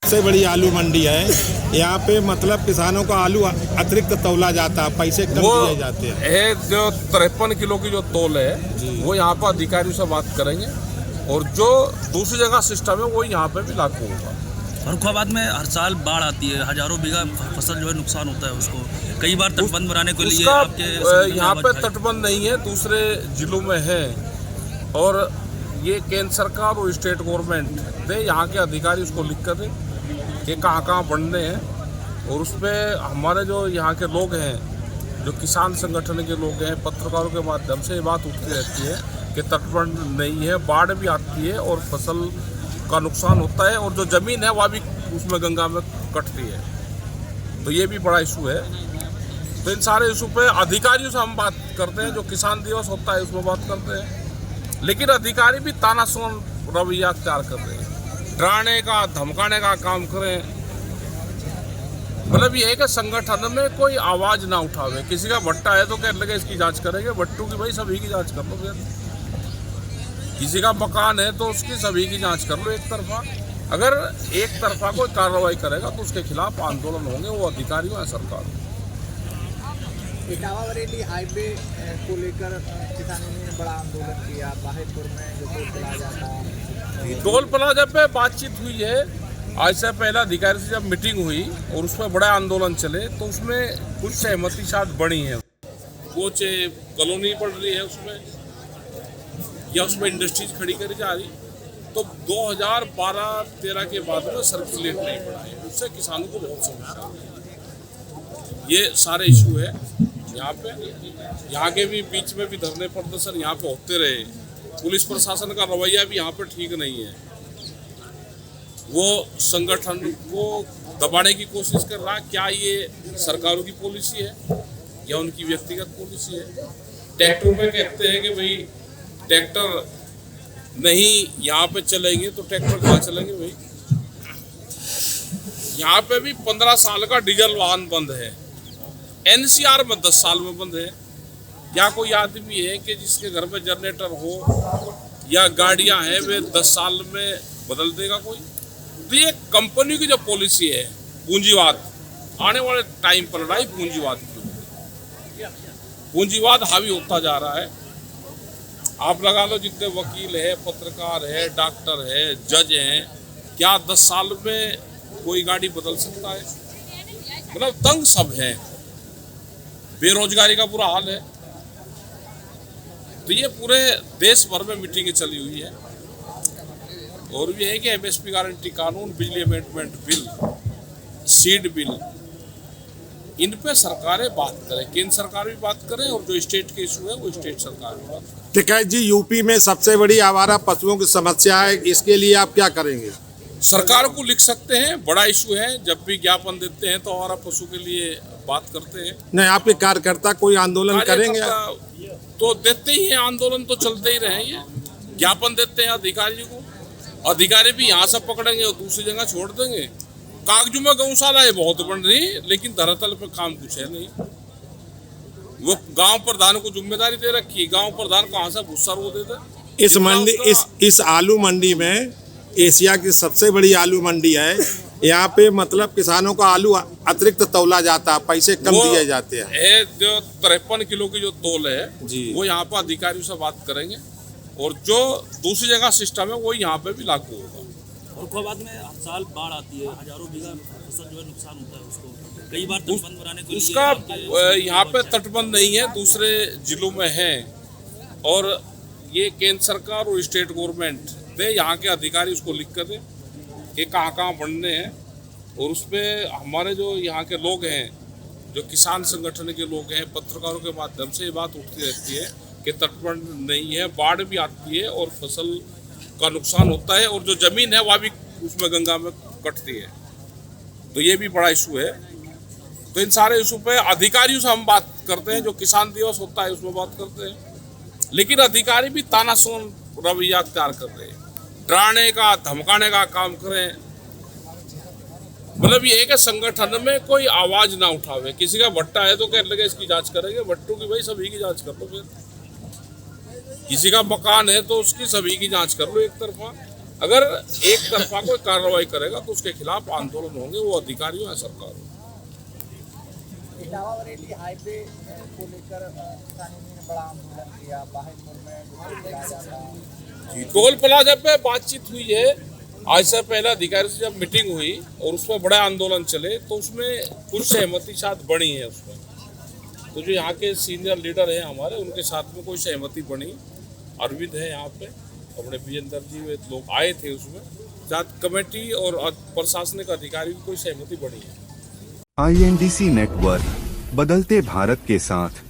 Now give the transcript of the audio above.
सबसे बड़ी आलू मंडी है। यहाँ पे मतलब किसानों का आलू अतिरिक्त तौला जाता है, पैसे कम दिए जाते हैं। ये जो 53 किलो की जो तौल है वो यहाँ पर अधिकारियों से बात करेंगे और जो दूसरी जगह सिस्टम है वो यहाँ पे भी लागू होगा। फर्रुखाबाद में हर साल बाढ़ आती है, हजारों बीघा फसल जो है नुकसान होता है उसको। कई बार तटबंध बनाने के लिए आपके यहाँ पे तटबंध नहीं है, दूसरे जिलों में है और ये केंद्र सरकार और स्टेट गवर्नमेंट दे, यहाँ के अधिकारी उसको लिख कर दें कि कहाँ कहाँ बनने हैं। और उस पर हमारे जो यहाँ के लोग हैं, जो किसान संगठन के लोग हैं, पत्रकारों के माध्यम से ये बात उठती रहती है कि तटबंध नहीं है, बाढ़ भी आती है और फसल का नुकसान होता है और जो ज़मीन है वह भी उसमें गंगा में कटती है। तो ये भी बड़ा इशू है। तो इन सारे इशू पे अधिकारियों से हम बात करते हैं, जो किसान दिवस होता है उसमें बात करते हैं, लेकिन अधिकारी भी तानाशाह रवैया अख्तियार कर रहे हैं, डराने का धमकाने का काम करें। मतलब ये है कि संगठन में कोई आवाज ना उठावे। किसी का भट्टा है तो कह लगे इसकी जांच करेंगे, भट्टू की भाई सभी की जांच कर लो फिर। किसी का मकान है तो उसकी सभी की जांच कर लो एक तरफा। अगर एक तरफा कोई कार्रवाई करेगा तो उसके खिलाफ आंदोलन होंगे, वो अधिकारी या सरकार। इटावा बरेली हाईवे को लेकर किसानों ने बड़ा आंदोलन किया। बाहिरपुर में जो टोल प्लाजा था, टोल प्लाजा पे बातचीत हुई है। आज से पहले अधिकारी से जब मीटिंग हुई और उसमें बड़ा आंदोलन चले तो उसमें कुछ सहमति शायद बनी है। वो चाहे कॉलोनी पड़ रही है उसमें या उसमें इंडस्ट्रीज खड़ी करी जा रही, तो 2012-13 के बाद में सर्कुलेट नहीं पड़ा है, उससे किसानों को बहुत समस्या है। ये सारे इशू है यहाँ पे। यहाँ के भी बीच में भी धरने प्रदर्शन यहाँ पे होते रहे। पुलिस प्रशासन का रवैया भी यहाँ पे ठीक नहीं है, वो संगठन को दबाने की कोशिश कर रहा है। क्या ये सरकारों की पॉलिसी है या उनकी व्यक्तिगत पॉलिसी है? ट्रैक्टर में कहते हैं कि भाई ट्रैक्टर नहीं यहाँ पे चलेंगे तो ट्रैक्टर कहाँ चलेंगे भाई? यहाँ पे भी 15 साल का डीजल वाहन बंद है, एनसीआर में 10 साल में बंद है। या कोई आदमी है कि जिसके घर में जनरेटर हो या गाड़ियां हैं, वे 10 साल में बदल देगा कोई? तो ये कंपनी की जो पॉलिसी है पूंजीवाद, आने वाले टाइम पर लड़ाई पूंजीवाद की। पूंजीवाद हावी होता जा रहा है। आप लगा लो जितने वकील है, पत्रकार है, डॉक्टर है, जज हैं, क्या 10 साल में कोई गाड़ी बदल सकता है? मतलब तंग सब है, बेरोजगारी का बुरा हाल है। तो ये पूरे देश भर में मीटिंगें चली हुई है और ये है कि एमएसपी गारंटी कानून, बिजली अमेंडमेंट बिल, सीड बिल, इन पे सरकारें बात करें, केंद्र सरकार भी बात करें और जो स्टेट के इशू है वो स्टेट सरकार भी बात करें। टिकैत जी, यूपी में सबसे बड़ी आवारा पशुओं की समस्या है, इसके लिए आप क्या करेंगे? सरकार को लिख सकते हैं, बड़ा इशू है। जब भी ज्ञापन देते हैं तो आवारा पशु के लिए बात करते हैं। नहीं, आपके कार्यकर्ता कोई आंदोलन करेंगे? तो देते ही हैं, आंदोलन तो चलते ही रहेंगे। ज्ञापन देते हैं अधिकारी को, अधिकारी भी यहाँ से पकड़ेंगे और दूसरी जगह छोड़ देंगे। कागजों में गौशालाएं बहुत बन रही, लेकिन धरातल पे काम कुछ है नहीं। वो गांव प्रधान को जिम्मेदारी दे रखी है, गांव प्रधान कहाँ से भूसा वो देता? इस मंडी इस आलू मंडी में एशिया की सबसे बड़ी आलू मंडी है। यहाँ पे मतलब किसानों का आलू अतिरिक्त तौला जाता है, पैसे कम दिए जाते हैं। ये जो 53 किलो की जो तौल है जी, वो यहाँ पर अधिकारियों से बात करेंगे और जो दूसरी जगह सिस्टम है वो यहाँ पे भी लागू होगा। फर्रुखाबाद में हर साल बाढ़ आती है, हजारों बीघा फसल जो है नुकसान होता है उसको। कई बार तटबंध बनाने के लिए उसका यहाँ पे तटबंध नहीं है, दूसरे जिलों में है और ये केंद्र सरकार और स्टेट गवर्नमेंट दे, यहाँ के अधिकारी उसको लिख कर दें कि कहाँ कहाँ बनने हैं। और उस पर हमारे जो यहाँ के लोग हैं, जो किसान संगठन के लोग हैं, पत्रकारों के माध्यम से ये बात उठती रहती है कि तटबंध नहीं है, बाढ़ भी आती है और फसल का नुकसान होता है और जो ज़मीन है वह भी उसमें गंगा में कटती है। तो ये भी बड़ा इशू है। तो इन सारे इशू पे अधिकारियों से हम बात करते हैं, जो किसान दिवस होता है उसमें बात करते हैं, लेकिन अधिकारी भी तानाशाह रवैया अख्तियार कर रहे हैं, डराने का धमकाने का काम करें। मतलब ये है कि संगठन में कोई आवाज ना उठावे। किसी का भट्टा है तो कह लगे इसकी जांच करेंगे, भट्टू की भाई सभी की जांच कर लो फिर। किसी का मकान है तो उसकी सभी की जांच कर लो एक तरफा। अगर एक तरफा कोई कार्रवाई करेगा तो उसके खिलाफ आंदोलन होंगे, वो अधिकारी हो या सरकार हो। इटावा बरेली हाईवे को लेकर किसानों ने बड़ा आंदोलन किया, बाहिरपुर में टोल प्लाजा था। टोल प्लाजा पे बातचीत हुई है। आज से पहले अधिकारी से जब मीटिंग हुई और उसमें बड़ा आंदोलन चले तो उसमें कुछ सहमति शायद बनी है उसमें। तो जो यहाँ के सीनियर लीडर हैं हमारे, उनके साथ में कोई सहमति बनी। अरविंद है यहाँ पे, अपने विजेंद्र जी वे लोग आए थे, उसमें शायद कमेटी और प्रशासनिक अधिकारी की कोई सहमति बनी है। INDC नेटवर्क, बदलते भारत के साथ।